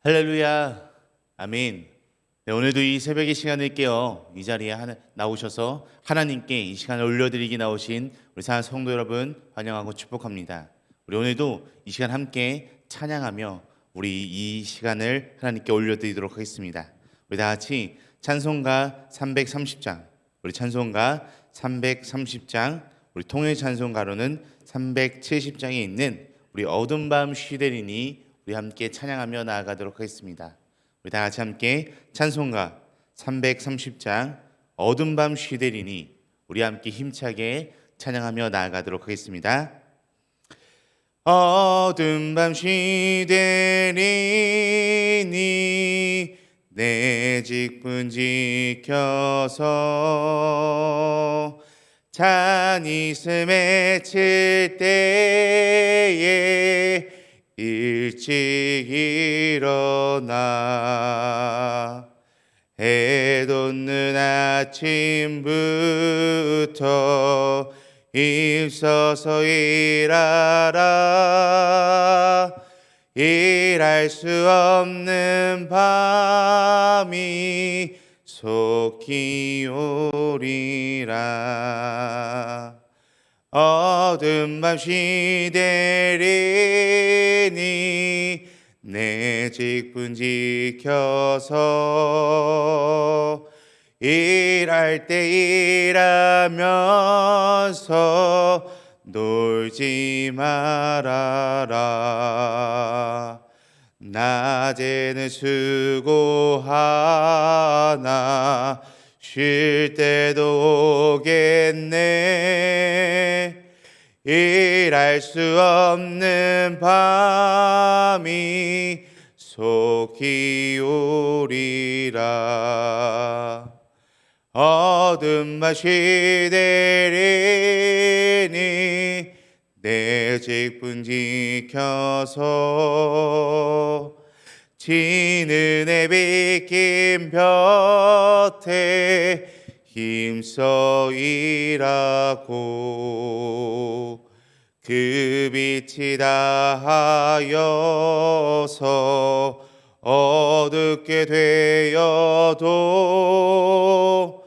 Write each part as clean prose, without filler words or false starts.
할렐루야, 아멘. 네, 오늘도 이 새벽의 시간을 깨어 이 자리에 나오셔서 하나님께 이 시간을 올려드리기 나오신 우리 사랑 성도 여러분 환영하고 축복합니다. 우리 오늘도 이 시간 함께 찬양하며 우리 이 시간을 하나님께 올려드리도록 하겠습니다. 우리 다 같이 찬송가 330장, 우리 찬송가 330장, 우리 통일 찬송가로는 370장에 있는 우리 어두운 밤 쉬되리니 우리 함께 찬양하며 나아가도록 하겠습니다. 우리 다 같이 함께 찬송가 330장 어두운 밤 쉬되리니 우리 함께 힘차게 찬양하며 나아가도록 하겠습니다. 어두운 밤 쉬되리니 내 직분 지켜서 잔이슬 맺힐 때에 일찍 일어나 해 돋는 아침부터 힘써서 일하라. 일할 수 없는 밤이 속히 오리라. 어두운 밤 쉬되리니 내 직분 지켜서 일할 때 일하면서 놀지 말아라. 낮에는 수고하나 쉴 때도 오겠네. 일할 수 없는 밤이 속히 오리라. 어두운 밤 쉬되리니 내 직분 지켜서 지는 해 비긴 볕에 힘써 일하고 그 빛이 다하여서 어둡게 되어도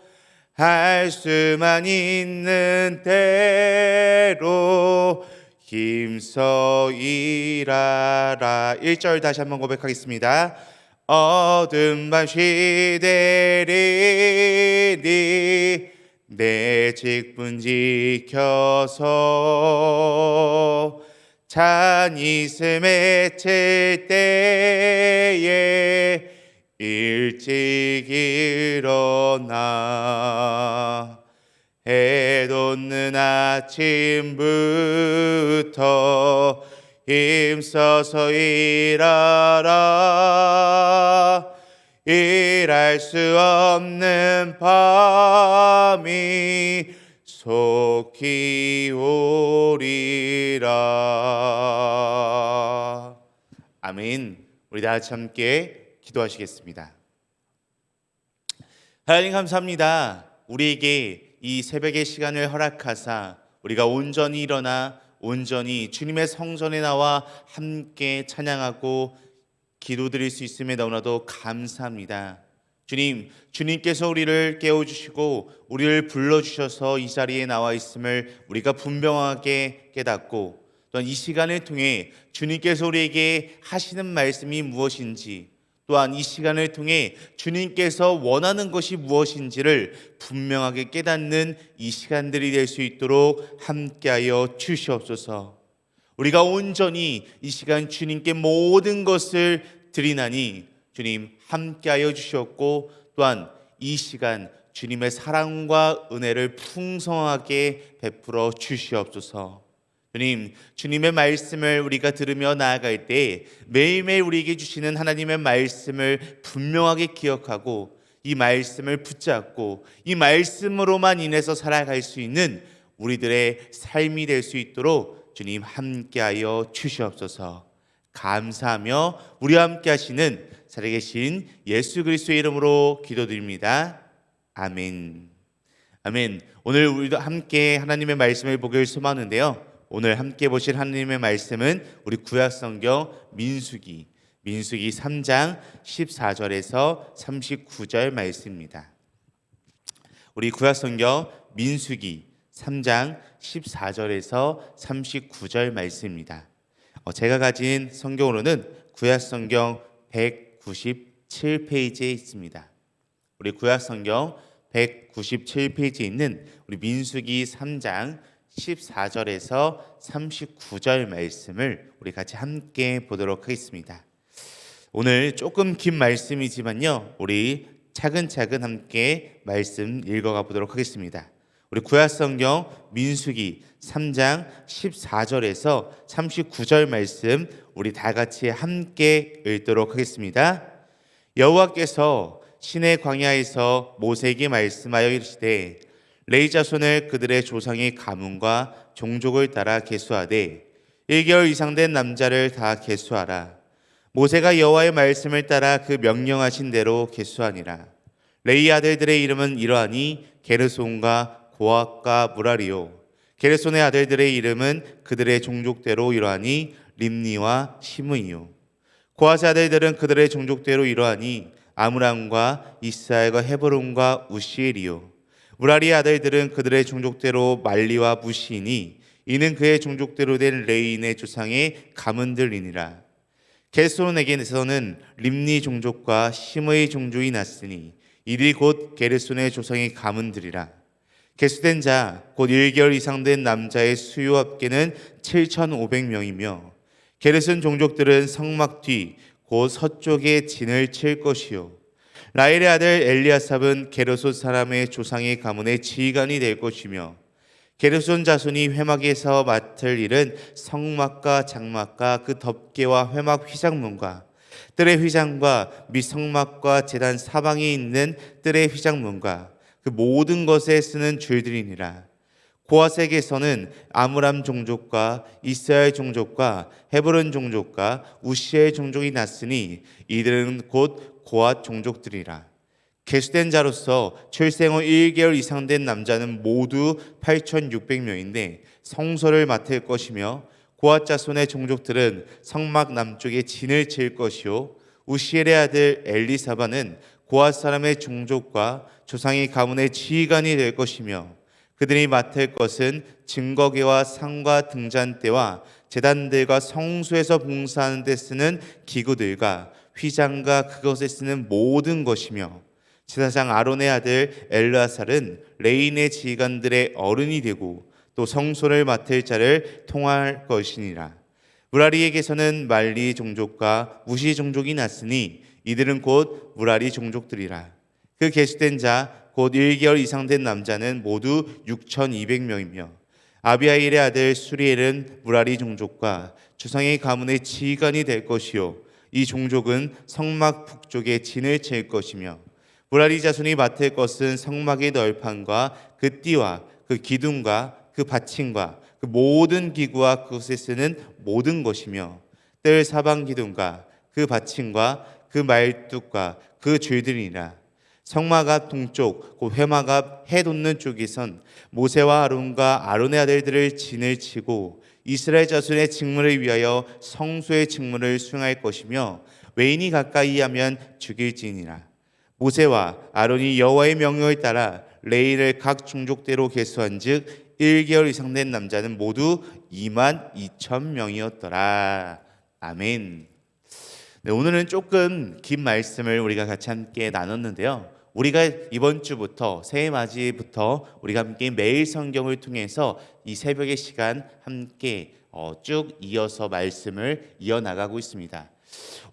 할 수만 있는 대로 힘써 일하라. 1절 다시 한번 고백하겠습니다. 어두운 밤 쉬되리니 내 직분 지켜서 잔이슬 맺힐 때에 일찍 일어나 해 돋는 아침부터 힘써서 일하라. 일할 수 없는 밤이 속히 오리라. 아멘. 우리 다 같이 함께 기도하시겠습니다. 하나님 감사합니다. 우리에게 이 새벽의 시간을 허락하사 우리가 온전히 일어나 온전히 주님의 성전에 나와 함께 찬양하고 기도드릴 수 있음에 너무나도 감사합니다. 주님, 주님께서 우리를 깨워주시고 우리를 불러주셔서 이 자리에 나와 있음을 우리가 분명하게 깨닫고 또한 이 시간을 통해 주님께서 우리에게 하시는 말씀이 무엇인지 또한 이 시간을 통해 주님께서 원하는 것이 무엇인지를 분명하게 깨닫는 이 시간들이 될 수 있도록 함께하여 주시옵소서. 우리가 온전히 이 시간 주님께 모든 것을 드리나니 주님 함께하여 주셨고 또한 이 시간 주님의 사랑과 은혜를 풍성하게 베풀어 주시옵소서. 주님, 주님의 말씀을 우리가 들으며 나아갈 때 매일매일 우리에게 주시는 하나님의 말씀을 분명하게 기억하고 이 말씀을 붙잡고 이 말씀으로만 인해서 살아갈 수 있는 우리들의 삶이 될 수 있도록 주님 함께하여 주시옵소서. 감사하며 우리와 함께 하시는 살아계신 예수 그리스도의 이름으로 기도드립니다. 아멘. 아멘. 오늘 우리도 함께 하나님의 말씀을 보길 소망하는데요, 오늘 함께 보실 하나님의 말씀은 우리 구약성경 민수기 민수기 3장 14절에서 39절 말씀입니다. 우리 구약성경 민수기 3장 14절에서 39절 말씀입니다. 제가 가진 성경으로는 구약성경 197페이지에 있습니다. 우리 구약성경 197페이지에 있는 우리 민수기 3장 14절에서 39절 말씀을 우리 같이 함께 보도록 하겠습니다. 오늘 조금 긴 말씀이지만요, 우리 차근차근 함께 말씀 읽어가 보도록 하겠습니다. 우리 구약성경 민수기 3장 14절에서 39절 말씀 우리 다 같이 함께 읽도록 하겠습니다. 여호와께서 시내 광야에서 모세에게 말씀하여 이르시되 레위 자손을 그들의 조상의 가문과 종족을 따라 계수하되 1개월 이상 된 남자를 다 계수하라. 모세가 여호와의 말씀을 따라 그 명령하신 대로 계수하니라. 레위 아들들의 이름은 이러하니 게르손과 고앗과 무라리요. 게르손의 아들들의 이름은 그들의 종족대로 이러하니 림니와 시므이요. 고앗의 아들들은 그들의 종족대로 이러하니 아므람과 이스라엘과 헤브론과 우시엘이요. 무라리의 아들들은 그들의 종족대로 말리와 무시이니 이는 그의 종족대로 된 레위인의 조상의 가문들이니라. 게르손에게서는 림니 종족과 시므의 종족이 났으니 이들이 곧 게르손의 조상의 가문들이라. 계수된 자 곧 1개월 이상 된 남자의 수요 합계는 7,500명이며 게르손 종족들은 성막 뒤 곧 서쪽에 진을 칠 것이요. 라헬의 아들 엘리아삽은 게르손 사람의 조상의 가문의 지휘관이 될 것이며 게르손 자손이 회막에서 맡을 일은 성막과 장막과 그 덮개와 회막 휘장문과 뜰의 휘장과 및 성막과 제단 사방에 있는 뜰의 휘장문과 그 모든 것에 쓰는 줄들이니라. 고앗에게서는 아므람 종족과 이스라엘 종족과 헤브론 종족과 우시엘 종족이 났으니 이들은 곧 고앗 종족들이라. 계수된 자로서 출생 후 1개월 이상 된 남자는 모두 8,600명인데 성소를 맡을 것이며 고앗 자손의 종족들은 성막 남쪽에 진을 칠 것이요. 우시엘의 아들 엘리사바는 고앗 사람의 종족과 조상의 가문의 지휘관이 될 것이며 그들이 맡을 것은 증거계와 상과 등잔대와 제단들과 성소에서 봉사하는 데 쓰는 기구들과 휘장과 그것에 쓰는 모든 것이며 제사장 아론의 아들 엘르아살은 레위인의 지휘관들의 어른이 되고 또 성소를 맡을 자를 통할 것이니라. 무라리에게서는 말리 종족과 무시 종족이 났으니 이들은 곧 무라리 종족들이라. 그 계수된 자 곧 1개월 이상 된 남자는 모두 6,200명이며 아비아일의 아들 수리엘은 무라리 종족과 조상의 가문의 지휘관이 될 것이요. 이 종족은 성막 북쪽에 진을 칠 것이며 무라리 자손이 맡을 것은 성막의 널판과 그 띠와 그 기둥과 그 받침과 그 모든 기구와 그것에 쓰는 모든 것이며 뜰 사방 기둥과 그 받침과 그 말뚝과 그 줄들이니라. 성막 앞 동쪽 곧 회막 앞 해 돋는 쪽에선 모세와 아론과 아론의 아들들을 진을 치고 이스라엘 자손의 직무를 위하여 성소의 직무를 수행할 것이며 외인이 가까이 하면 죽일지니라. 모세와 아론이 여호와의 명령을 따라 레위를 각 종족대로 계수한즉 1개월 이상 된 남자는 모두 22,000명이었더라. 아멘. 네, 오늘은 조금 긴 말씀을 우리가 같이 함께 나눴는데요. 우리가 이번 주부터 새해 맞이부터 우리가 함께 매일 성경을 통해서 이 새벽의 시간 함께 쭉 이어서 말씀을 이어나가고 있습니다.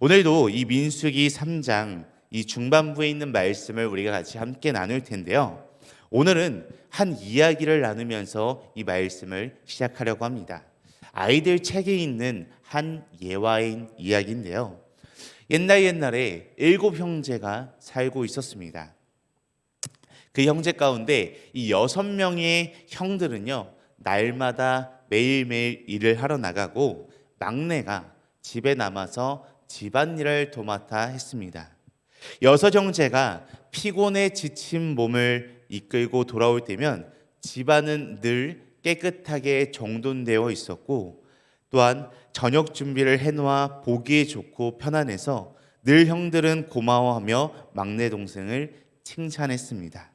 오늘도 이 민수기 3장 이 중반부에 있는 말씀을 우리가 같이 함께 나눌 텐데요. 오늘은 한 이야기를 나누면서 이 말씀을 시작하려고 합니다. 아이들 책에 있는 한 예화인 이야기인데요. 옛날에 7 형제가 살고 있었습니다. 그 형제 가운데 이 6명의 형들은요, 날마다 매일매일 일을 하러 나가고 막내가 집에 남아서 집안일을 도맡아 했습니다. 6 형제가 피곤에 지친 몸을 이끌고 돌아올 때면 집안은 늘 깨끗하게 정돈되어 있었고 또한 저녁 준비를 해놓아 보기에 좋고 편안해서 늘 형들은 고마워하며 막내 동생을 칭찬했습니다.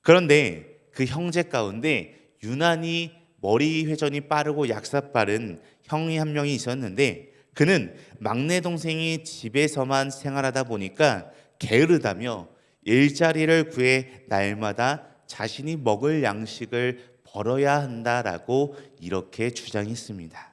그런데 그 형제 가운데 유난히 머리 회전이 빠르고 약사 빠른 형이 한 명이 있었는데, 그는 막내 동생이 집에서만 생활하다 보니까 게으르다며 일자리를 구해 날마다 자신이 먹을 양식을 벌어야 한다라고 이렇게 주장했습니다.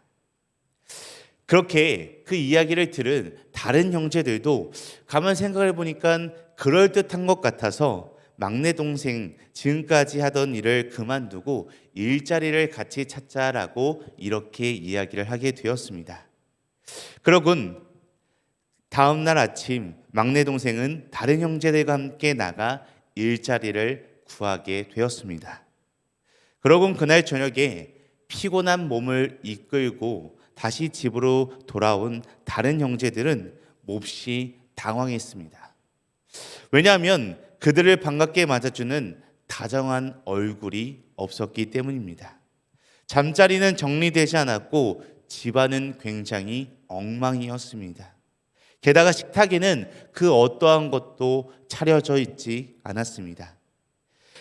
그렇게 그 이야기를 들은 다른 형제들도 가만 생각해 보니까 그럴듯한 것 같아서 막내 동생 지금까지 하던 일을 그만두고 일자리를 같이 찾자라고 이렇게 이야기를 하게 되었습니다. 그러군 다음 날 아침 막내 동생은 다른 형제들과 함께 나가 일자리를 구하게 되었습니다. 그러곤 그날 저녁에 피곤한 몸을 이끌고 다시 집으로 돌아온 다른 형제들은 몹시 당황했습니다. 왜냐하면 그들을 반갑게 맞아주는 다정한 얼굴이 없었기 때문입니다. 잠자리는 정리되지 않았고 집안은 굉장히 엉망이었습니다. 게다가 식탁에는 그 어떠한 것도 차려져 있지 않았습니다.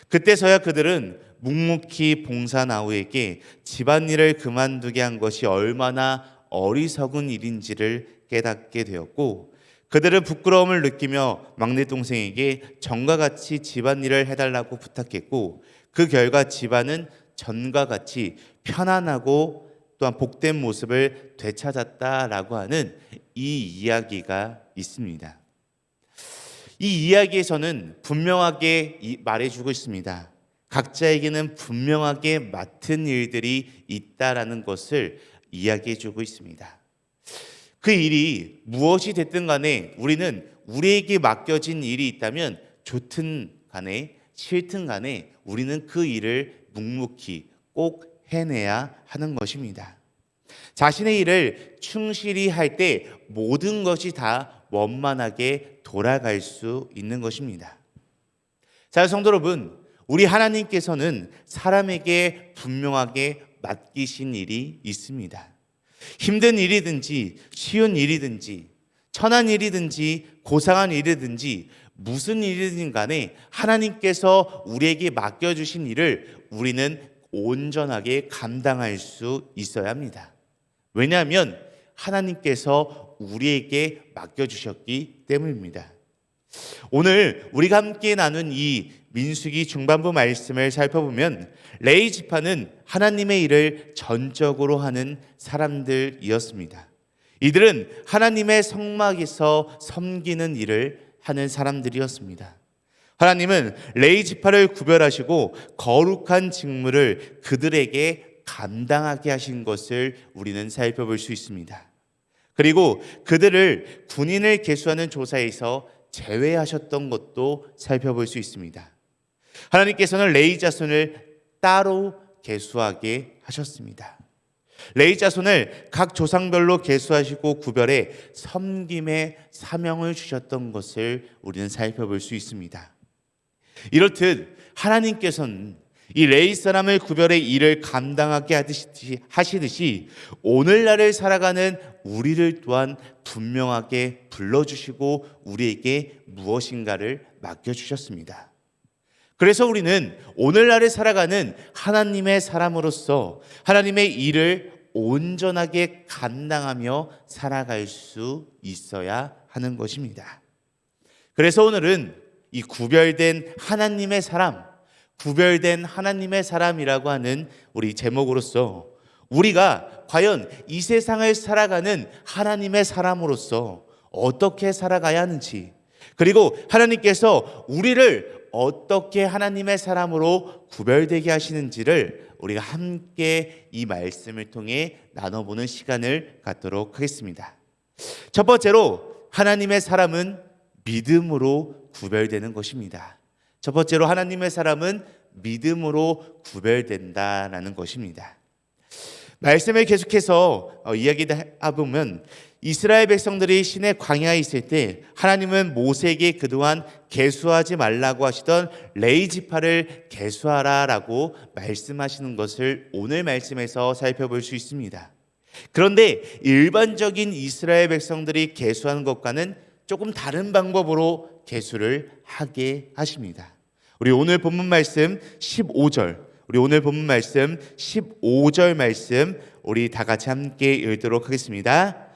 그때서야 그들은 묵묵히 봉사나우에게 집안일을 그만두게 한 것이 얼마나 어리석은 일인지를 깨닫게 되었고, 그들은 부끄러움을 느끼며 막내 동생에게 전과 같이 집안일을 해달라고 부탁했고, 그 결과 집안은 전과 같이 편안하고 또한 복된 모습을 되찾았다라고 하는 이 이야기가 있습니다. 이 이야기에서는 분명하게 말해주고 있습니다. 각자에게는 분명하게 맡은 일들이 있다라는 것을 이야기해주고 있습니다. 그 일이 무엇이 됐든 간에 우리는 우리에게 맡겨진 일이 있다면 좋든 간에 싫든 간에 우리는 그 일을 묵묵히 꼭 해내야 하는 것입니다. 자신의 일을 충실히 할 때 모든 것이 다 원만하게 돌아갈 수 있는 것입니다. 자, 성도 여러분, 우리 하나님께서는 사람에게 분명하게 맡기신 일이 있습니다. 힘든 일이든지 쉬운 일이든지 천한 일이든지 고상한 일이든지 무슨 일이든 간에 하나님께서 우리에게 맡겨주신 일을 우리는 온전하게 감당할 수 있어야 합니다. 왜냐하면 하나님께서 우리에게 맡겨주셨기 때문입니다. 오늘 우리가 함께 나눈 이 민수기 중반부 말씀을 살펴보면 레위 지파는 하나님의 일을 전적으로 하는 사람들이었습니다. 이들은 하나님의 성막에서 섬기는 일을 하는 사람들이었습니다. 하나님은 레위 지파를 구별하시고 거룩한 직무를 그들에게 감당하게 하신 것을 우리는 살펴볼 수 있습니다. 그리고 그들을 군인을 계수하는 조사에서 제외하셨던 것도 살펴볼 수 있습니다. 하나님께서는 레위 자손을 따로 계수하게 하셨습니다. 레위 자손을 각 조상별로 계수하시고 구별해 섬김의 사명을 주셨던 것을 우리는 살펴볼 수 있습니다. 이렇듯 하나님께서는 이 레위 사람을 구별해 일을 감당하게 하시듯이 오늘날을 살아가는 우리를 또한 분명하게 불러주시고 우리에게 무엇인가를 맡겨주셨습니다. 그래서 우리는 오늘날을 살아가는 하나님의 사람으로서 하나님의 일을 온전하게 감당하며 살아갈 수 있어야 하는 것입니다. 그래서 오늘은 이 구별된 하나님의 사람, 구별된 하나님의 사람이라고 하는 우리 제목으로서 우리가 과연 이 세상을 살아가는 하나님의 사람으로서 어떻게 살아가야 하는지, 그리고 하나님께서 우리를 어떻게 하나님의 사람으로 구별되게 하시는지를 우리가 함께 이 말씀을 통해 나눠보는 시간을 갖도록 하겠습니다. 첫 번째로 하나님의 사람은 믿음으로 구별되는 것입니다. 첫 번째로 하나님의 사람은 믿음으로 구별된다라는 것입니다. 말씀을 계속해서 이야기해보면 이스라엘 백성들이 신의 광야에 있을 때 하나님은 모세에게 그동안 계수하지 말라고 하시던 레위 지파를 계수하라라고 말씀하시는 것을 오늘 말씀에서 살펴볼 수 있습니다. 그런데 일반적인 이스라엘 백성들이 계수하는 것과는 조금 다른 방법으로 계수를 하게 하십니다. 우리 오늘 본문 말씀 15절, 우리 오늘 본문 말씀 15절 말씀 우리 다 같이 함께 읽도록 하겠습니다.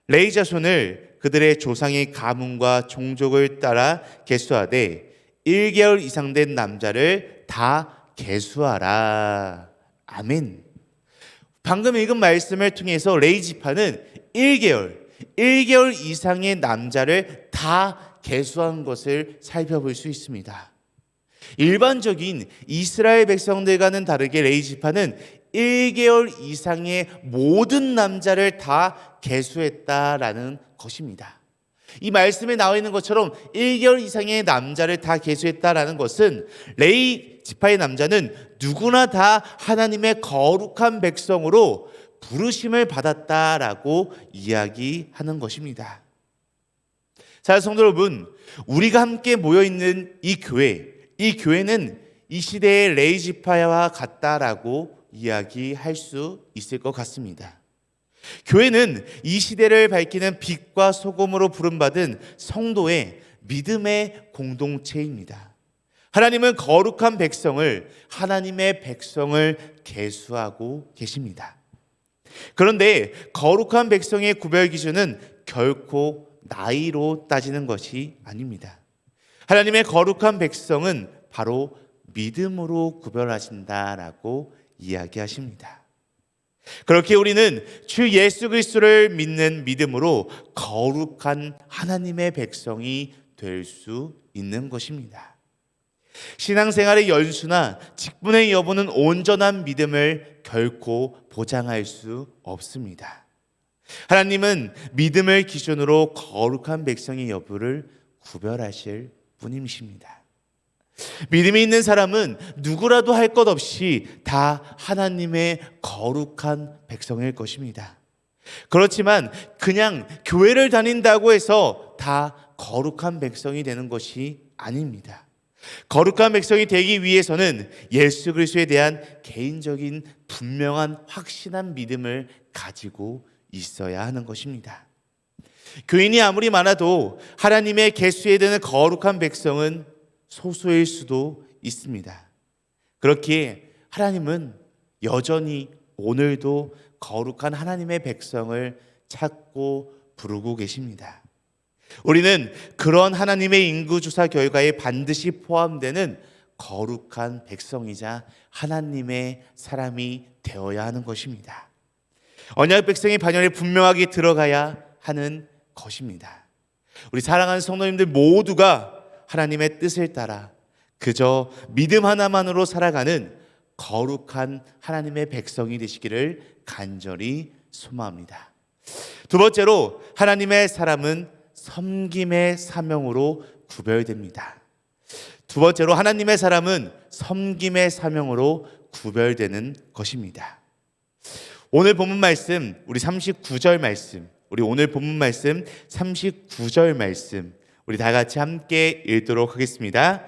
레위 자손을 그들의 조상의 가문과 종족을 따라 계수하되 1개월 이상 된 남자를 다 계수하라. 아멘. 방금 읽은 말씀을 통해서 레위 지파는 1개월 이상의 남자를 다 계수한 것을 살펴볼 수 있습니다. 일반적인 이스라엘 백성들과는 다르게 레위 지파는 1개월 이상의 모든 남자를 다 계수했다라는 것입니다. 이 말씀에 나와 있는 것처럼 1개월 이상의 남자를 다 계수했다라는 것은 레위 지파의 남자는 누구나 다 하나님의 거룩한 백성으로 부르심을 받았다라고 이야기하는 것입니다. 자, 성도 여러분, 우리가 함께 모여 있는 이 교회는 이 시대의 레위 지파와 같다라고 이야기할 수 있을 것 같습니다. 교회는 이 시대를 밝히는 빛과 소금으로 부름받은 성도의 믿음의 공동체입니다. 하나님은 거룩한 백성을, 하나님의 백성을 계수하고 계십니다. 그런데 거룩한 백성의 구별 기준은 결코 나이로 따지는 것이 아닙니다. 하나님의 거룩한 백성은 바로 믿음으로 구별하신다라고 이야기하십니다. 그렇게 우리는 주 예수 그리스도를 믿는 믿음으로 거룩한 하나님의 백성이 될 수 있는 것입니다. 신앙생활의 연수나 직분의 여부는 온전한 믿음을 결코 보장할 수 없습니다. 하나님은 믿음을 기준으로 거룩한 백성의 여부를 구별하실 분이십니다. 믿음이 있는 사람은 누구라도 할 것 없이 다 하나님의 거룩한 백성일 것입니다. 그렇지만 그냥 교회를 다닌다고 해서 다 거룩한 백성이 되는 것이 아닙니다. 거룩한 백성이 되기 위해서는 예수 그리스도에 대한 개인적인 분명한 확신한 믿음을 가지고 있어야 하는 것입니다. 교인이 아무리 많아도 하나님의 계수에 드는 거룩한 백성은 소수일 수도 있습니다. 그렇기에 하나님은 여전히 오늘도 거룩한 하나님의 백성을 찾고 부르고 계십니다. 우리는 그런 하나님의 인구조사 결과에 반드시 포함되는 거룩한 백성이자 하나님의 사람이 되어야 하는 것입니다. 언약 백성의 반열에 분명하게 들어가야 하는 것입니다. 우리 사랑하는 성도님들 모두가 하나님의 뜻을 따라 그저 믿음 하나만으로 살아가는 거룩한 하나님의 백성이 되시기를 간절히 소망합니다. 두 번째로 하나님의 사람은 섬김의 사명으로 구별됩니다. 두 번째로 하나님의 사람은 섬김의 사명으로 구별되는 것입니다. 오늘 본문 말씀, 우리 39절 말씀, 우리 오늘 본문 말씀 39절 말씀 우리 다 같이 함께 읽도록 하겠습니다.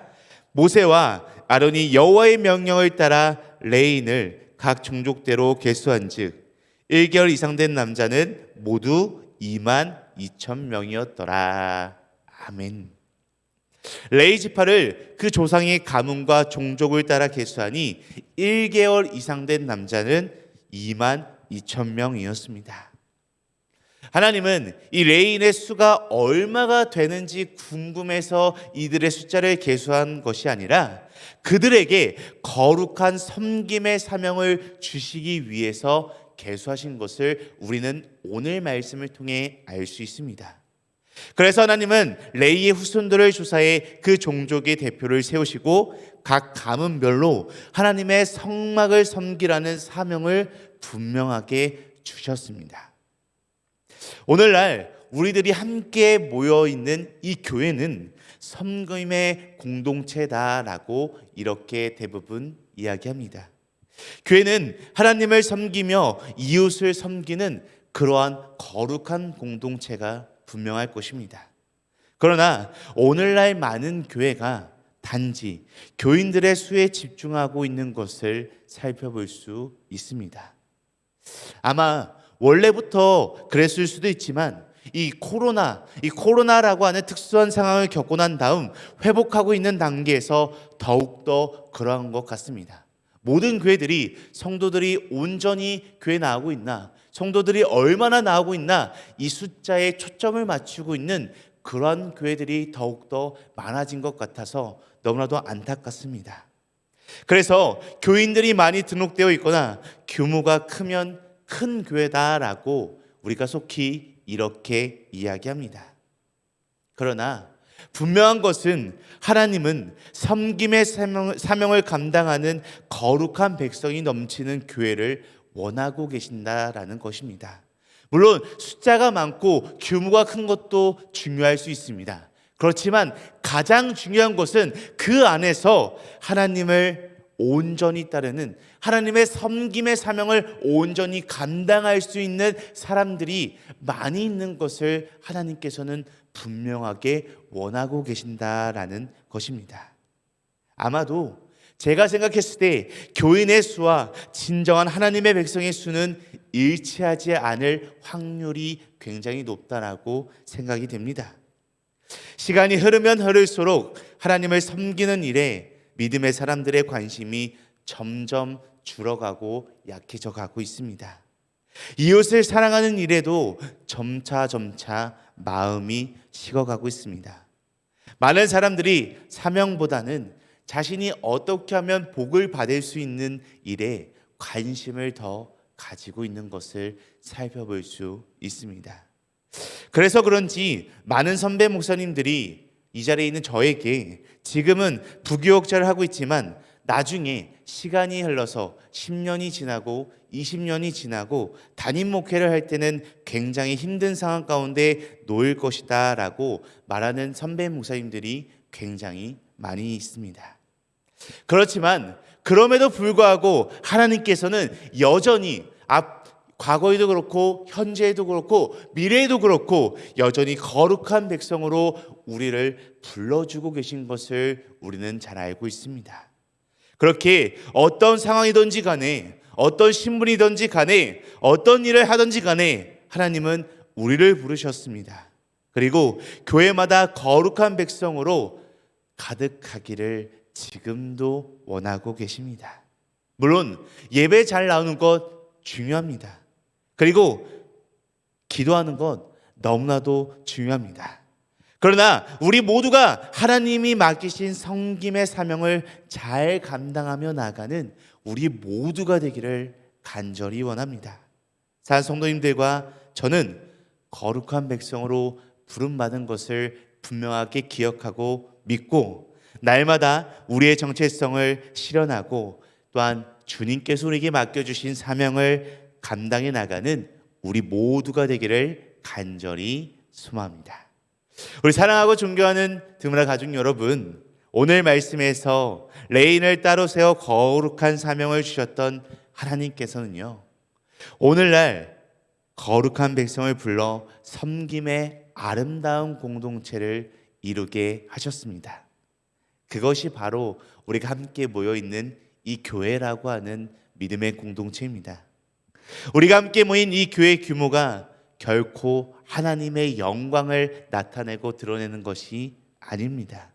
모세와 아론이 여호와의 명령을 따라 레인을 각 종족대로 계수한즉 1개월 이상 된 남자는 모두 22,000명이었더라. 아멘. 레위 지파를 그 조상의 가문과 종족을 따라 계수하니 1개월 이상 된 남자는 22,000명이었습니다. 하나님은 이 레인의 수가 얼마가 되는지 궁금해서 이들의 숫자를 계수한 것이 아니라 그들에게 거룩한 섬김의 사명을 주시기 위해서 계수하신 것을 우리는 오늘 말씀을 통해 알 수 있습니다. 그래서 하나님은 레위의 후손들을 조사해 그 종족의 대표를 세우시고 각 가문별로 하나님의 성막을 섬기라는 사명을 분명하게 주셨습니다. 오늘날 우리들이 함께 모여있는 이 교회는 섬김의 공동체다라고 이렇게 대부분 이야기합니다. 교회는 하나님을 섬기며 이웃을 섬기는 그러한 거룩한 공동체가 분명할 것입니다. 그러나 오늘날 많은 교회가 단지 교인들의 수에 집중하고 있는 것을 살펴볼 수 있습니다. 아마 원래부터 그랬을 수도 있지만 이 코로나라고 하는 특수한 상황을 겪고 난 다음 회복하고 있는 단계에서 더욱더 그러한 것 같습니다. 모든 교회들이 성도들이 온전히 교회 나오고 있나, 성도들이 얼마나 나오고 있나, 이 숫자에 초점을 맞추고 있는 그러한 교회들이 더욱더 많아진 것 같아서 너무나도 안타깝습니다. 그래서 교인들이 많이 등록되어 있거나 규모가 크면 큰 교회다라고 우리가 속히 이렇게 이야기합니다. 그러나 분명한 것은 하나님은 섬김의 사명을 감당하는 거룩한 백성이 넘치는 교회를 원하고 계신다라는 것입니다. 물론 숫자가 많고 규모가 큰 것도 중요할 수 있습니다. 그렇지만 가장 중요한 것은 그 안에서 하나님을 온전히 따르는, 하나님의 섬김의 사명을 온전히 감당할 수 있는 사람들이 많이 있는 것을 하나님께서는 분명하게 원하고 계신다라는 것입니다. 아마도 제가 생각했을 때 교인의 수와 진정한 하나님의 백성의 수는 일치하지 않을 확률이 굉장히 높다라고 생각이 됩니다. 시간이 흐르면 흐를수록 하나님을 섬기는 일에 믿음의 사람들의 관심이 점점 줄어가고 약해져 가고 있습니다. 이웃을 사랑하는 일에도 점차 마음이 식어가고 있습니다. 많은 사람들이 사명보다는 자신이 어떻게 하면 복을 받을 수 있는 일에 관심을 더 가지고 있는 것을 살펴볼 수 있습니다. 그래서 그런지 많은 선배 목사님들이 이 자리에 있는 저에게 지금은 부교육자를 하고 있지만 나중에 시간이 흘러서 10년이 지나고 20년이 지나고 담임 목회를 할 때는 굉장히 힘든 상황 가운데 놓일 것이다 라고 말하는 선배 목사님들이 굉장히 많이 있습니다. 그렇지만 그럼에도 불구하고 하나님께서는 여전히 과거에도 그렇고 현재에도 그렇고 미래에도 그렇고 여전히 거룩한 백성으로 우리를 불러주고 계신 것을 우리는 잘 알고 있습니다. 그렇게 어떤 상황이든지 간에, 어떤 신분이든지 간에, 어떤 일을 하든지 간에 하나님은 우리를 부르셨습니다. 그리고 교회마다 거룩한 백성으로 가득하기를 지금도 원하고 계십니다. 물론 예배 잘 나오는 것 중요합니다. 그리고 기도하는 것 너무나도 중요합니다. 그러나 우리 모두가 하나님이 맡기신 섬김의 사명을 잘 감당하며 나가는 우리 모두가 되기를 간절히 원합니다. 사랑하는 성도님들과 저는 거룩한 백성으로 부름받은 것을 분명하게 기억하고 믿고 날마다 우리의 정체성을 실현하고 또한 주님께서 우리에게 맡겨주신 사명을 감당해 나가는 우리 모두가 되기를 간절히 소망합니다. 우리 사랑하고 존경하는 드무라 가족 여러분, 오늘 말씀에서 레인을 따로 세워 거룩한 사명을 주셨던 하나님께서는요, 오늘날 거룩한 백성을 불러 섬김의 아름다운 공동체를 이루게 하셨습니다. 그것이 바로 우리가 함께 모여있는 이 교회라고 하는 믿음의 공동체입니다. 우리가 함께 모인 이 교회 규모가 결코 하나님의 영광을 나타내고 드러내는 것이 아닙니다.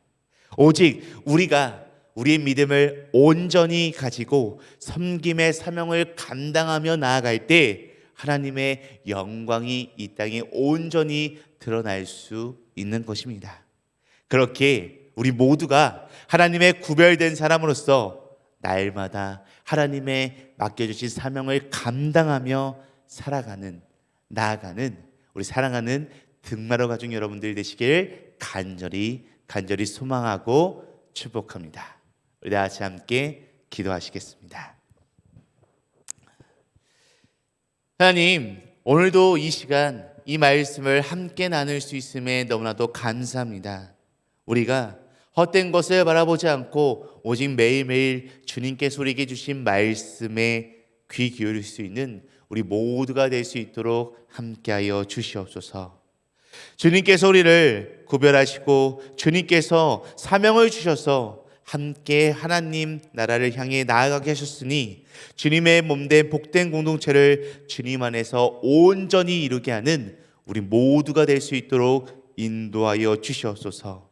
오직 우리가 우리의 믿음을 온전히 가지고 섬김의 사명을 감당하며 나아갈 때 하나님의 영광이 이 땅에 온전히 드러날 수 있는 것입니다. 그렇게 우리 모두가 하나님의 구별된 사람으로서 날마다 하나님의 맡겨주신 사명을 감당하며 살아가는, 나아가는 우리 사랑하는 등마루 가족 여러분들이 되시길 간절히 소망하고 축복합니다. 우리 다 같이 함께 기도하시겠습니다. 하나님, 오늘도 이 시간 이 말씀을 함께 나눌 수 있음에 너무나도 감사합니다. 우리가 헛된 것을 바라보지 않고 오직 매일매일 주님께서 우리에게 주신 말씀에 귀 기울일 수 있는 우리 모두가 될 수 있도록 함께하여 주시옵소서. 주님께서 우리를 구별하시고 주님께서 사명을 주셔서 함께 하나님 나라를 향해 나아가게 하셨으니 주님의 몸된 복된 공동체를 주님 안에서 온전히 이루게 하는 우리 모두가 될 수 있도록 인도하여 주시옵소서.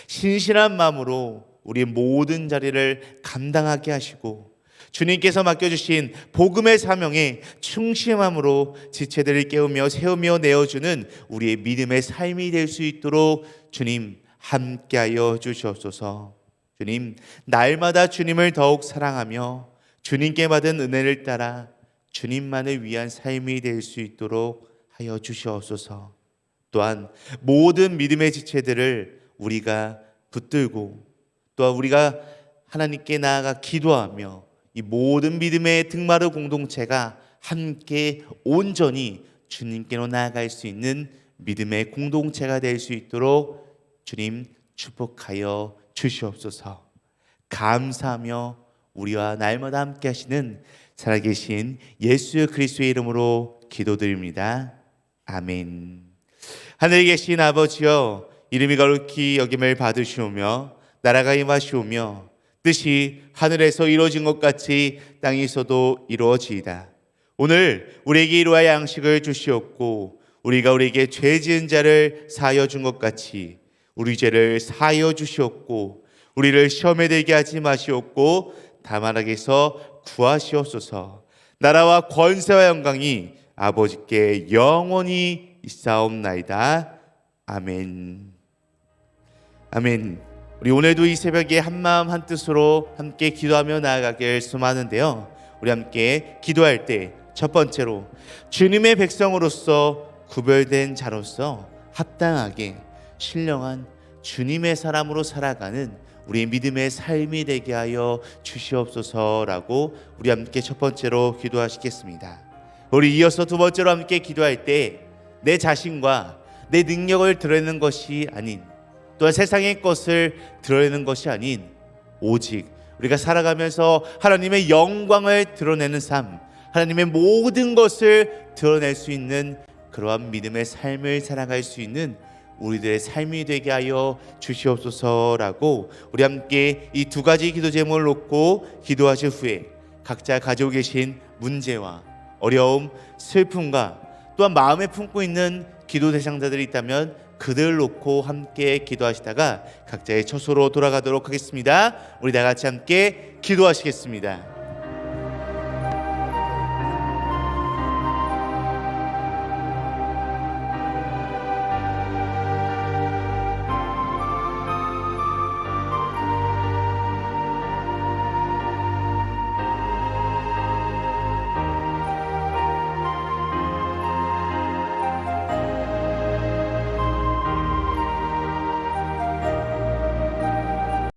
신실한 마음으로 우리 모든 자리를 감당하게 하시고 주님께서 맡겨주신 복음의 사명에 충실함으로 지체들을 깨우며 세우며 내어주는 우리의 믿음의 삶이 될 수 있도록 주님 함께하여 주시옵소서. 주님, 날마다 주님을 더욱 사랑하며 주님께 받은 은혜를 따라 주님만을 위한 삶이 될 수 있도록 하여 주시옵소서. 또한 모든 믿음의 지체들을 우리가 붙들고 또한 우리가 하나님께 나아가 기도하며 이 모든 믿음의 등마루 공동체가 함께 온전히 주님께로 나아갈 수 있는 믿음의 공동체가 될 수 있도록 주님 축복하여 주시옵소서. 감사하며 우리와 날마다 함께 하시는 살아계신 예수 그리스도의 이름으로 기도드립니다. 아멘. 하늘에 계신 아버지여, 이름이 거룩히 여김을 받으시오며 나라가 임하시오며 뜻이 하늘에서 이루어진 것 같이 땅에서도 이루어지이다. 오늘 우리에게 이루어야 양식을 주시옵고 우리가 우리에게 죄 지은 자를 사하여 준 것 같이 우리 죄를 사하여 주시옵고 우리를 시험에 들게 하지 마시옵고 다만 악에서 구하시옵소서. 나라와 권세와 영광이 아버지께 영원히 있사옵나이다. 아멘. 아멘. 우리 오늘도 이 새벽에 한마음 한뜻으로 함께 기도하며 나아가길 소망하는데요, 우리 함께 기도할 때 첫 번째로 주님의 백성으로서 구별된 자로서 합당하게 신령한 주님의 사람으로 살아가는 우리의 믿음의 삶이 되게 하여 주시옵소서라고 우리 함께 첫 번째로 기도하시겠습니다. 우리 이어서 두 번째로 함께 기도할 때 내 자신과 내 능력을 드러내는 것이 아닌, 또한 세상의 것을 드러내는 것이 아닌, 오직 우리가 살아가면서 하나님의 영광을 드러내는 삶, 하나님의 모든 것을 드러낼 수 있는 그러한 믿음의 삶을 살아갈 수 있는 우리들의 삶이 되게 하여 주시옵소서라고 우리 함께 이 두 가지 기도 제목을 놓고 기도하실 후에 각자 가지고 계신 문제와 어려움, 슬픔과 또한 마음에 품고 있는 기도 대상자들이 있다면 그들을 놓고 함께 기도하시다가 각자의 처소로 돌아가도록 하겠습니다. 우리 다 같이 함께 기도하시겠습니다.